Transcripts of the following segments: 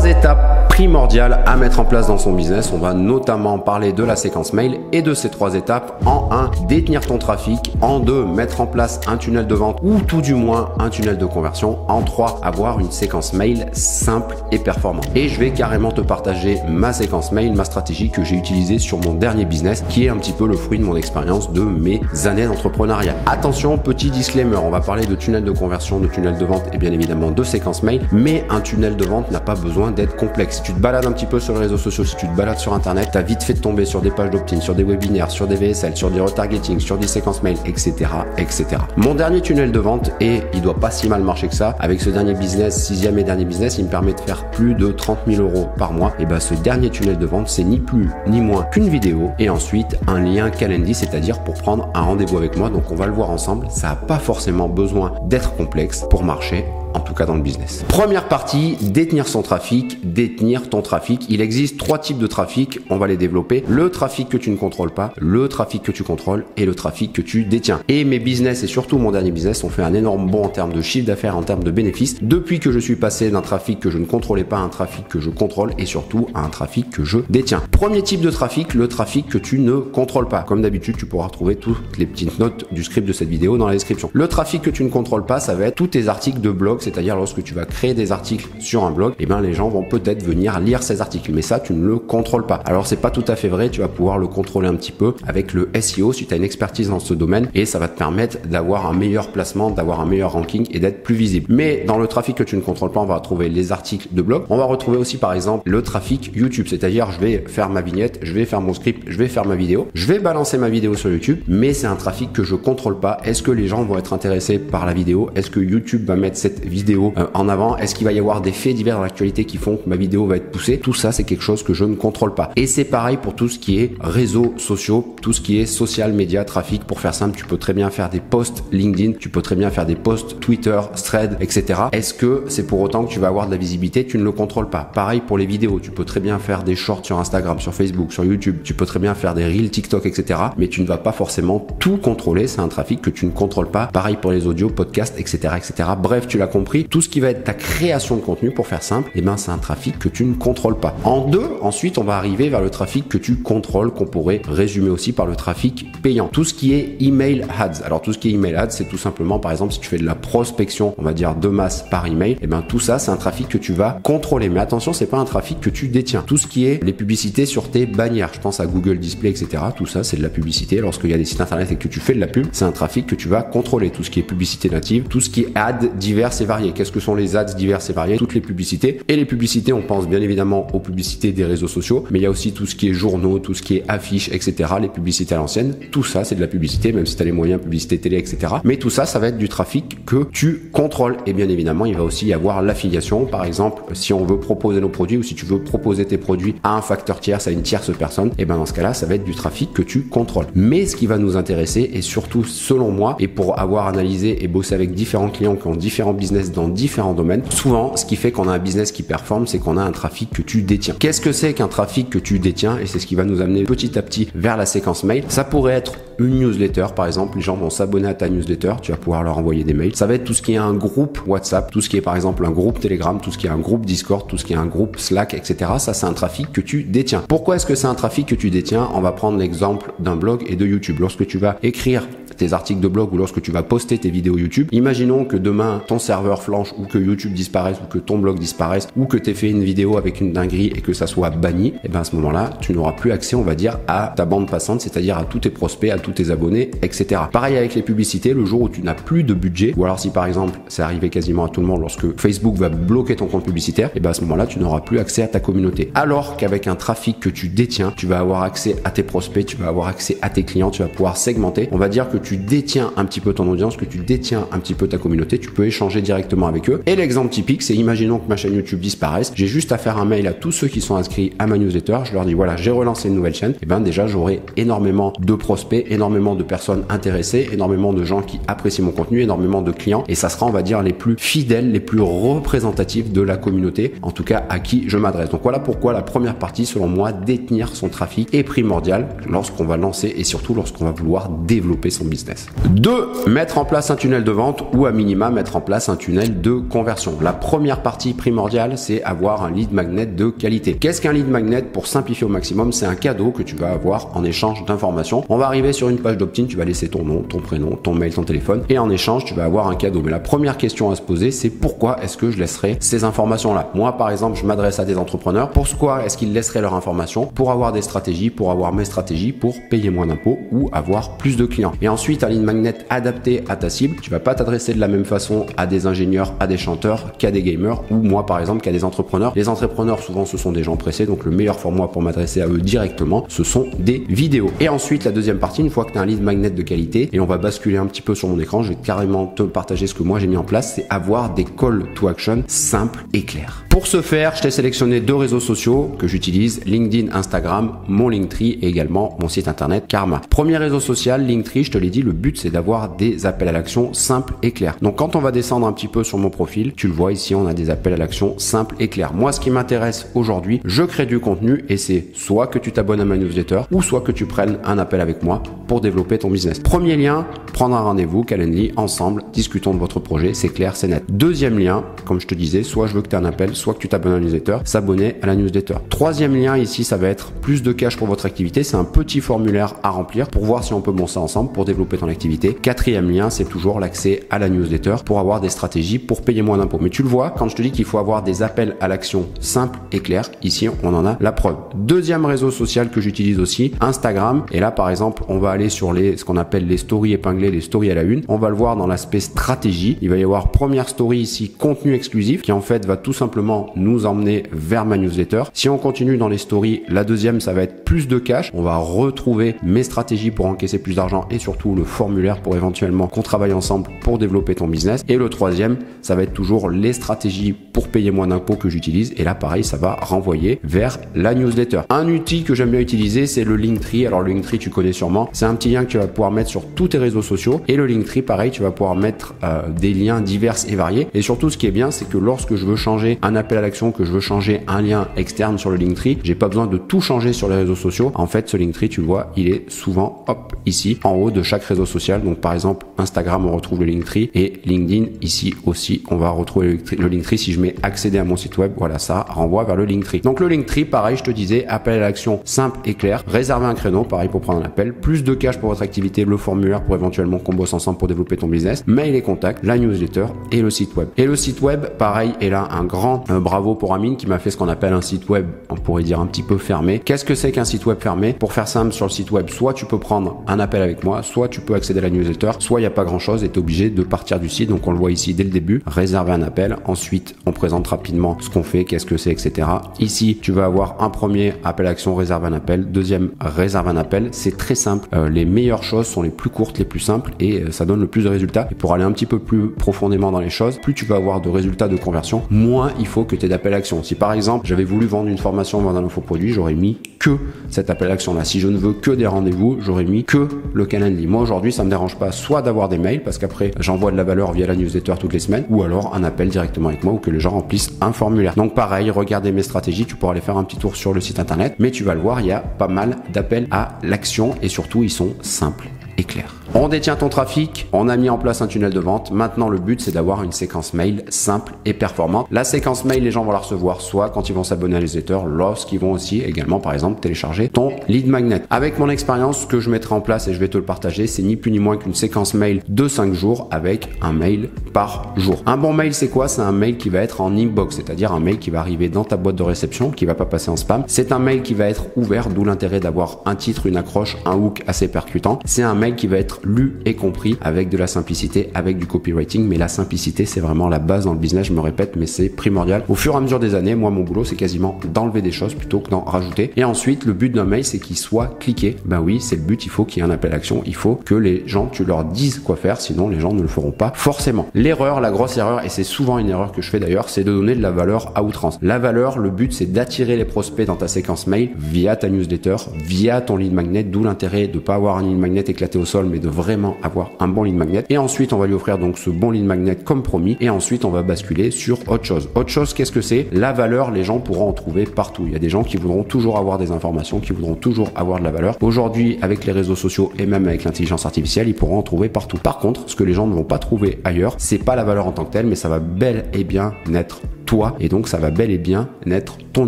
étapes primordiales à mettre en place dans son business. On va notamment parler de la séquence mail et de ces 3 étapes. En 1, détenir ton trafic. En 2, mettre en place un tunnel de vente ou tout du moins un tunnel de conversion. En 3, avoir une séquence mail simple et performante. Et je vais carrément te partager ma séquence mail, ma stratégie que j'ai utilisée sur mon dernier business qui est un petit peu le fruit de mon expérience de mes années d'entrepreneuriat. Attention, petit disclaimer, on va parler de tunnel de conversion, de tunnel de vente et bien évidemment de séquence mail, mais un tunnel de vente n'a pas besoin d'être complexe. Si tu te balades un petit peu sur les réseaux sociaux, si tu te balades sur internet, tu as vite fait de tomber sur des pages d'opt-in, sur des webinaires, sur des VSL, sur des retargeting, sur des séquences mail, etc., etc. Mon dernier tunnel de vente, et il doit pas si mal marcher que ça, avec ce dernier business, 6e et dernier business, il me permet de faire plus de 30 000 € par mois. Et ben ce dernier tunnel de vente, c'est ni plus ni moins qu'une vidéo et ensuite un lien Calendly, c'est-à-dire pour prendre un rendez-vous avec moi. Donc on va le voir ensemble, ça n'a pas forcément besoin d'être complexe pour marcher, en tout cas dans le business. Première partie, détenir son trafic, détenir ton trafic. Il existe 3 types de trafic, on va les développer. Le trafic que tu ne contrôles pas, le trafic que tu contrôles et le trafic que tu détiens. Et mes business et surtout mon dernier business ont fait un énorme bond en termes de chiffre d'affaires, en termes de bénéfices, depuis que je suis passé d'un trafic que je ne contrôlais pas à un trafic que je contrôle et surtout à un trafic que je détiens. Premier type de trafic, le trafic que tu ne contrôles pas. Comme d'habitude, tu pourras retrouver toutes les petites notes du script de cette vidéo dans la description. Le trafic que tu ne contrôles pas, ça va être tous tes articles de blog, c'est-à-dire lorsque tu vas créer des articles sur un blog, et ben les gens vont peut-être venir lire ces articles, mais ça tu ne le contrôles pas. Alors c'est pas tout à fait vrai, tu vas pouvoir le contrôler un petit peu avec le SEO si tu as une expertise dans ce domaine et ça va te permettre d'avoir un meilleur placement, d'avoir un meilleur ranking et d'être plus visible. Mais dans le trafic que tu ne contrôles pas, on va retrouver les articles de blog. On va retrouver aussi par exemple le trafic YouTube, c'est-à-dire je vais faire ma vignette, je vais faire mon script, je vais faire ma vidéo, je vais balancer ma vidéo sur YouTube, mais c'est un trafic que je contrôle pas. Est-ce que les gens vont être intéressés par la vidéo? Est-ce que YouTube va mettre cette vidéo en avant? Est-ce qu'il va y avoir des faits divers dans l'actualité qui font que ma vidéo va être poussée? Tout ça, c'est quelque chose que je ne contrôle pas. Et c'est pareil pour tout ce qui est réseaux sociaux, tout ce qui est social media, trafic. Pour faire simple, tu peux très bien faire des posts LinkedIn, tu peux très bien faire des posts Twitter, Thread, etc. Est-ce que c'est pour autant que tu vas avoir de la visibilité? Tu ne le contrôles pas. Pareil pour les vidéos, tu peux très bien faire des shorts sur Instagram, sur Facebook, sur YouTube, tu peux très bien faire des reels TikTok, etc. Mais tu ne vas pas forcément tout contrôler. C'est un trafic que tu ne contrôles pas. Pareil pour les audios, podcasts, etc., etc. Bref, tu l'as compris. Tout ce qui va être ta création de contenu, pour faire simple, et ben c'est un trafic que tu ne contrôles pas. En 2, ensuite, on va arriver vers le trafic que tu contrôles, qu'on pourrait résumer aussi par le trafic payant. Tout ce qui est email ads. Alors tout ce qui est email ads, c'est tout simplement, par exemple, si tu fais de la prospection, on va dire de masse par email, et ben tout ça, c'est un trafic que tu vas contrôler. Mais attention, c'est pas un trafic que tu détiens. Tout ce qui est les publicités sur tes bannières, je pense à Google Display, etc. Tout ça, c'est de la publicité. Lorsqu'il y a des sites internet et que tu fais de la pub, c'est un trafic que tu vas contrôler. Tout ce qui est publicité native, tout ce qui est ads diverses et variées. Qu'est-ce que sont les ads diverses et variées? Toutes les publicités. Et les publicités, on pense bien évidemment aux publicités des réseaux sociaux, mais il y a aussi tout ce qui est journaux, tout ce qui est affiches, etc. Les publicités à l'ancienne, tout ça, c'est de la publicité, même si tu as les moyens, publicité télé, etc. Mais tout ça, ça va être du trafic que tu contrôles. Et bien évidemment, il va aussi y avoir l'affiliation. Par exemple, si on veut proposer nos produits ou si tu veux proposer tes produits à un facteur tierce, à une tierce personne, et ben dans ce cas-là, ça va être du trafic que tu contrôles. Mais ce qui va nous intéresser, et surtout selon moi, et pour avoir analysé et bossé avec différents clients qui ont différents business dans différents domaines, souvent, ce qui fait qu'on a un business qui performe, c'est qu'on a un trafic que tu détiens. Qu'est-ce que c'est qu'un trafic que tu détiens? Et c'est ce qui va nous amener petit à petit vers la séquence mail. Ça pourrait être une newsletter, par exemple. Les gens vont s'abonner à ta newsletter, tu vas pouvoir leur envoyer des mails. Ça va être tout ce qui est un groupe WhatsApp, tout ce qui est par exemple un groupe Telegram, tout ce qui est un groupe Discord, tout ce qui est un groupe Slack, etc. Ça, c'est un trafic que tu détiens. Pourquoi est-ce que c'est un trafic que tu détiens? On va prendre l'exemple d'un blog et de YouTube. Lorsque tu vas écrire tes articles de blog ou lorsque tu vas poster tes vidéos YouTube, imaginons que demain ton serveur flanche ou que YouTube disparaisse ou que ton blog disparaisse ou que tu aies fait une vidéo avec une dinguerie et que ça soit banni, et ben à ce moment-là, tu n'auras plus accès, on va dire, à ta bande passante, c'est-à-dire à tous tes prospects, à tous tes abonnés, etc. Pareil avec les publicités, le jour où tu n'as plus de budget, ou alors si par exemple, c'est arrivé quasiment à tout le monde, lorsque Facebook va bloquer ton compte publicitaire, et ben à ce moment-là, tu n'auras plus accès à ta communauté. Alors qu'avec un trafic que tu détiens, tu vas avoir accès à tes prospects, tu vas avoir accès à tes clients, tu vas pouvoir segmenter. On va dire que tu détiens un petit peu ton audience, que tu détiens un petit peu ta communauté, tu peux échanger directement avec eux. Et l'exemple typique, c'est imaginons que ma chaîne YouTube disparaisse, j'ai juste à faire un mail à tous ceux qui sont inscrits à ma newsletter, je leur dis voilà, j'ai relancé une nouvelle chaîne, et ben déjà j'aurai énormément de prospects, énormément de personnes intéressées, énormément de gens qui apprécient mon contenu, énormément de clients, et ça sera, on va dire, les plus fidèles, les plus représentatifs de la communauté, en tout cas à qui je m'adresse. Donc voilà pourquoi la première partie, selon moi, détenir son trafic est primordial lorsqu'on va lancer et surtout lorsqu'on va vouloir développer son business. business. 2. Mettre en place un tunnel de vente ou à minima mettre en place un tunnel de conversion. La première partie primordiale, c'est avoir un lead magnet de qualité. Qu'est-ce qu'un lead magnet? Pour simplifier au maximum, c'est un cadeau que tu vas avoir en échange d'informations. On va arriver sur une page d'opt-in, tu vas laisser ton nom, ton prénom, ton mail, ton téléphone et en échange, tu vas avoir un cadeau. Mais la première question à se poser, c'est pourquoi est-ce que je laisserai ces informations-là? Moi, par exemple, je m'adresse à des entrepreneurs. Pourquoi est-ce qu'ils laisseraient leurs informations? Pour avoir des stratégies, pour avoir mes stratégies, pour payer moins d'impôts ou avoir plus de clients. Et ensuite, un lead magnet adapté à ta cible. Tu vas pas t'adresser de la même façon à des ingénieurs, à des chanteurs, qu'à des gamers ou moi, par exemple, qu'à des entrepreneurs. Les entrepreneurs, souvent, ce sont des gens pressés. Donc, le meilleur format pour m'adresser à eux directement, ce sont des vidéos. Et ensuite, la deuxième partie, une fois que tu as un lead magnet de qualité, et on va basculer un petit peu sur mon écran, je vais carrément te partager ce que moi j'ai mis en place, c'est avoir des call to action simples et clairs. Pour ce faire, je t'ai sélectionné 2 réseaux sociaux que j'utilise, LinkedIn, Instagram, mon Linktree et également mon site internet Karma. Premier réseau social, Linktree, je te l'ai dit, le but c'est d'avoir des appels à l'action simples et clairs. Donc quand on va descendre un petit peu sur mon profil, tu le vois ici, on a des appels à l'action simples et clairs. Moi, ce qui m'intéresse aujourd'hui, je crée du contenu et c'est soit que tu t'abonnes à ma newsletter ou soit que tu prennes un appel avec moi pour développer ton business. Premier lien, prendre un rendez-vous, Calendly, ensemble, discutons de votre projet, c'est clair, c'est net. Deuxième lien, comme je te disais, soit je veux que tu aies un appel, soit que tu t'abonnes à la newsletter, s'abonner à la newsletter. Troisième lien ici, ça va être plus de cash pour votre activité. C'est un petit formulaire à remplir pour voir si on peut bosser ensemble pour développer ton activité. Quatrième lien, c'est toujours l'accès à la newsletter pour avoir des stratégies pour payer moins d'impôts. Mais tu le vois, quand je te dis qu'il faut avoir des appels à l'action simples et clairs, ici, on en a la preuve. Deuxième réseau social que j'utilise aussi, Instagram. Et là, par exemple, on va aller sur ce qu'on appelle les stories épinglées, les stories à la une. On va le voir dans l'aspect stratégie. Il va y avoir première story ici, contenu exclusif, qui en fait va tout simplement nous emmener vers ma newsletter. Si on continue dans les stories, la deuxième, ça va être plus de cash. On va retrouver mes stratégies pour encaisser plus d'argent et surtout le formulaire pour éventuellement qu'on travaille ensemble pour développer ton business. Et le troisième, ça va être toujours les stratégies pour payer moins d'impôts que j'utilise. Et là, pareil, ça va renvoyer vers la newsletter. Un outil que j'aime bien utiliser, c'est le Linktree. Alors, le Linktree, tu connais sûrement. C'est un petit lien que tu vas pouvoir mettre sur tous tes réseaux sociaux. Et le Linktree, pareil, tu vas pouvoir mettre des liens divers et variés. Et surtout, ce qui est bien, c'est que lorsque je veux changer un appel à l'action, que je veux changer un lien externe sur le Linktree, j'ai pas besoin de tout changer sur les réseaux sociaux. En fait, ce Linktree, tu le vois, il est souvent, hop, ici, en haut de chaque réseau social. Donc, par exemple, Instagram, on retrouve le Linktree et LinkedIn, ici aussi, on va retrouver le Linktree. Si je mets accéder à mon site web, voilà, ça renvoie vers le Linktree. Donc, le Linktree, pareil, je te disais, appel à l'action simple et clair. Réserver un créneau, pareil, pour prendre un appel. Plus de cash pour votre activité, le formulaire pour éventuellement qu'on bosse ensemble pour développer ton business. Mail et contact, la newsletter et le site web. Et le site web, pareil, et là, un grand bravo pour Amine qui m'a fait ce qu'on appelle un site web, on pourrait dire un petit peu fermé. Qu'est-ce que c'est qu'un site web fermé? Pour faire simple, sur le site web, soit tu peux prendre un appel avec moi, soit tu peux accéder à la newsletter, soit il n'y a pas grand chose et tu es obligé de partir du site. Donc on le voit ici dès le début, réserver un appel. Ensuite, on présente rapidement ce qu'on fait, qu'est-ce que c'est, etc. Ici, tu vas avoir un premier appel à action, réserve un appel. Deuxième, réserve un appel. C'est très simple. Les meilleures choses sont les plus courtes, les plus simples et ça donne le plus de résultats. Et pour aller un petit peu plus profondément dans les choses, plus tu vas avoir de résultats de conversion, moins il faut que tu aies d'appel à action. Si par exemple, j'avais voulu vendre une formation, vendre un infoproduit, j'aurais mis que cet appel à action là. Si je ne veux que des rendez-vous, j'aurais mis que le Calendly. Moi aujourd'hui, ça me dérange pas soit d'avoir des mails parce qu'après j'envoie de la valeur via la newsletter toutes les semaines, ou alors un appel directement avec moi ou que les gens remplissent un formulaire. Donc pareil, regardez mes stratégies, tu pourras aller faire un petit tour sur le site internet, mais tu vas le voir, il y a pas mal d'appels à l'action et surtout ils sont simples et clairs. On détient ton trafic, on a mis en place un tunnel de vente. Maintenant, le but, c'est d'avoir une séquence mail simple et performante. La séquence mail, les gens vont la recevoir soit quand ils vont s'abonner à la newsletter, lorsqu'ils vont aussi également, par exemple, télécharger ton lead magnet. Avec mon expérience, ce que je mettrai en place et je vais te le partager, c'est ni plus ni moins qu'une séquence mail de 5 jours avec un mail par jour. Un bon mail, c'est quoi? C'est un mail qui va être en inbox, c'est-à-dire un mail qui va arriver dans ta boîte de réception, qui va pas passer en spam. C'est un mail qui va être ouvert, d'où l'intérêt d'avoir un titre, une accroche, un hook assez percutant. C'est un mail qui va être lu et compris avec de la simplicité, avec du copywriting. Mais la simplicité, c'est vraiment la base dans le business, je me répète, mais c'est primordial. Au fur et à mesure des années, moi, mon boulot, c'est quasiment d'enlever des choses plutôt que d'en rajouter. Et ensuite, le but d'un mail, c'est qu'il soit cliqué. Ben oui, c'est le but, il faut qu'il y ait un appel à l'action. Il faut que les gens, tu leur dises quoi faire, sinon les gens ne le feront pas forcément. L'erreur, la grosse erreur, et c'est souvent une erreur que je fais d'ailleurs, c'est de donner de la valeur à outrance. La valeur, le but, c'est d'attirer les prospects dans ta séquence mail via ta newsletter, via ton lead magnet, d'où l'intérêt de pas avoir un lead magnet éclaté au sol, mais de de vraiment avoir un bon lead magnet. Et ensuite, on va lui offrir donc ce bon lead magnet comme promis. Et ensuite, on va basculer sur autre chose. Autre chose, qu'est-ce que c'est? La valeur, les gens pourront en trouver partout. Il y a des gens qui voudront toujours avoir des informations, qui voudront toujours avoir de la valeur. Aujourd'hui, avec les réseaux sociaux et même avec l'intelligence artificielle, ils pourront en trouver partout. Par contre, ce que les gens ne vont pas trouver ailleurs, c'est pas la valeur en tant que telle, mais ça va bel et bien naître toi, et donc ça va bel et bien naître ton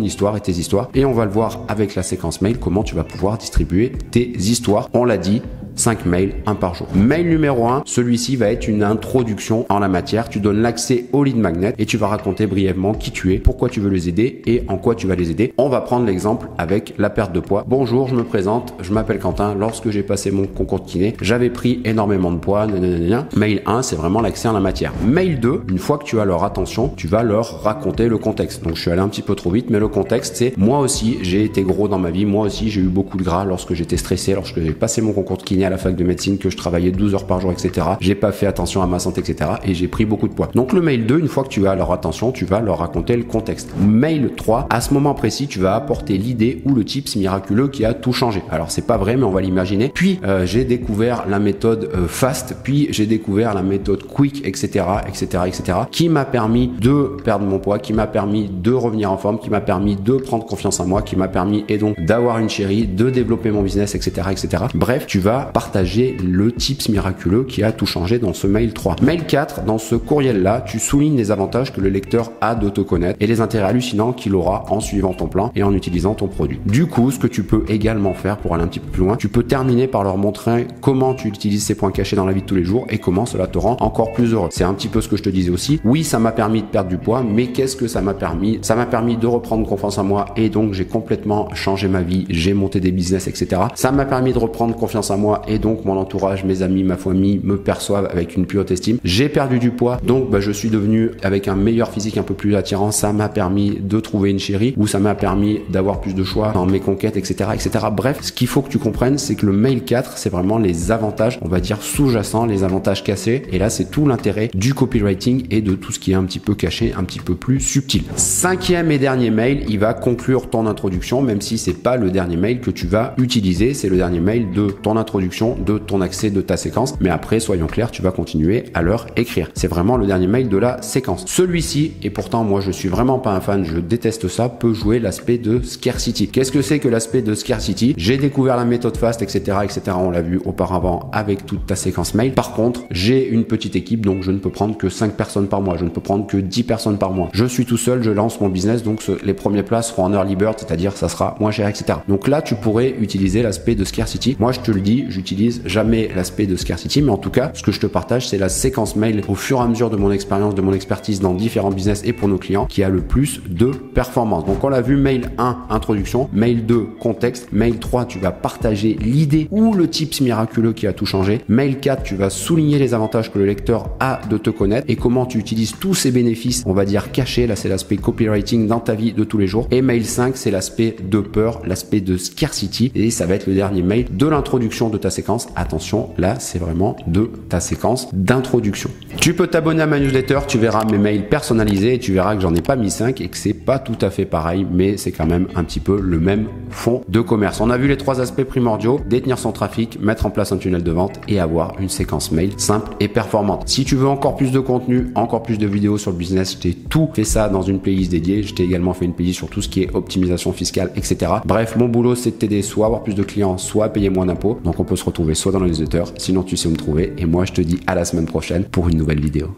histoire et tes histoires. Et on va le voir avec la séquence mail, comment tu vas pouvoir distribuer tes histoires. On l'a dit, 5 mails, 1 par jour. Mail numéro 1, celui-ci va être une introduction en la matière. Tu donnes l'accès au lead magnet et tu vas raconter brièvement qui tu es, pourquoi tu veux les aider et en quoi tu vas les aider. On va prendre l'exemple avec la perte de poids. Bonjour, je me présente, je m'appelle Quentin. Lorsque j'ai passé mon concours de kiné, j'avais pris énormément de poids. Nanana. Mail 1, c'est vraiment l'accès en la matière. Mail 2, une fois que tu as leur attention, tu vas leur raconter le contexte. Donc je suis allé un petit peu trop vite, mais le contexte, c'est moi aussi, j'ai été gros dans ma vie. Moi aussi, j'ai eu beaucoup de gras lorsque j'étais stressé, lorsque j'ai passé mon concours de kiné à la fac de médecine, que je travaillais 12 heures par jour, etc. J'ai pas fait attention à ma santé, etc. Et j'ai pris beaucoup de poids. Donc le mail 2, une fois que tu as leur attention, tu vas leur raconter le contexte. Mail 3, à ce moment précis, tu vas apporter l'idée ou le tips miraculeux qui a tout changé. Alors c'est pas vrai, mais on va l'imaginer. Puis j'ai découvert la méthode FAST, puis j'ai découvert la méthode QUICK, etc., etc., etc., qui m'a permis de perdre mon poids, qui m'a permis de revenir en forme, qui m'a permis de prendre confiance en moi, qui m'a permis et donc d'avoir une chérie, de développer mon business, etc., etc. Bref, tu vas partager le tips miraculeux qui a tout changé dans ce mail 3. Mail 4, dans ce courriel-là, tu soulignes les avantages que le lecteur a de te connaître et les intérêts hallucinants qu'il aura en suivant ton plan et en utilisant ton produit. Du coup, ce que tu peux également faire pour aller un petit peu plus loin, tu peux terminer par leur montrer comment tu utilises ces points cachés dans la vie de tous les jours et comment cela te rend encore plus heureux. C'est un petit peu ce que je te disais aussi. Oui, ça m'a permis de perdre du poids, mais qu'est-ce que ça m'a permis? Ça m'a permis de reprendre confiance en moi et donc j'ai complètement changé ma vie, j'ai monté des business, etc. Ça m'a permis de reprendre confiance en moi et donc mon entourage, mes amis, ma famille me perçoivent avec une plus haute estime. J'ai perdu du poids, donc je suis devenu avec un meilleur physique un peu plus attirant. Ça m'a permis de trouver une chérie ou ça m'a permis d'avoir plus de choix dans mes conquêtes, etc., etc. Bref, ce qu'il faut que tu comprennes, c'est que le mail 4, c'est vraiment les avantages, on va dire sous-jacents, les avantages cachés. Et là, c'est tout l'intérêt du copywriting et de tout ce qui est un petit peu caché, un petit peu plus subtil. 5e et dernier mail, il va conclure ton introduction, même si c'est pas le dernier mail que tu vas utiliser, c'est le dernier mail de ton introduction, de ton accès, de ta séquence. Mais après, soyons clairs, tu vas continuer à leur écrire. C'est vraiment le dernier mail de la séquence. Celui-ci, et pourtant moi je suis vraiment pas un fan, je déteste ça, peut jouer l'aspect de scarcity. Qu'est-ce que c'est que l'aspect de scarcity? J'ai découvert la méthode FAST, etc., etc. On l'a vu auparavant avec toute ta séquence mail. Par contre, j'ai une petite équipe, donc je ne peux prendre que 5 personnes par mois. Je ne peux prendre que 10 personnes par mois. Je suis tout seul, je lance mon business, donc les premiers plats seront en early bird, c'est-à-dire ça sera moins cher, etc. Donc là, tu pourrais utiliser l'aspect de scarcity. Moi, je te le dis, j'utilise jamais l'aspect de scarcity, mais en tout cas, ce que je te partage, c'est la séquence mail au fur et à mesure de mon expérience, de mon expertise dans différents business et pour nos clients qui a le plus de performance. Donc on l'a vu, mail 1, introduction, mail 2, contexte, mail 3, tu vas partager l'idée ou le tips miraculeux qui a tout changé, mail 4, tu vas souligner les avantages que le lecteur a de te connaître et comment tu utilises tous ces bénéfices, on va dire cachés, là c'est l'aspect copywriting dans ta vie de tous les jours, et mail 5, c'est l'aspect de peur, l'aspect de scarcity, et ça va être le dernier mail de l'introduction de ta séquence. Attention, là c'est vraiment de ta séquence d'introduction. Tu peux t'abonner à ma newsletter, tu verras mes mails personnalisés et tu verras que j'en ai pas mis 5 et que c'est pas tout à fait pareil, mais c'est quand même un petit peu le même fond de commerce. On a vu les 3 aspects primordiaux: détenir son trafic, mettre en place un tunnel de vente et avoir une séquence mail simple et performante. Si tu veux encore plus de contenu, encore plus de vidéos sur le business, je t'ai tout fait ça dans une playlist dédiée. Je t'ai également fait une playlist sur tout ce qui est optimisation fiscale, etc. Bref, mon boulot c'est de t'aider soit à avoir plus de clients, soit à payer moins d'impôts. Donc on peut se retrouver soit dans la newsletter, sinon tu sais où me trouver. Et moi je te dis à la semaine prochaine pour une nouvelle vidéo.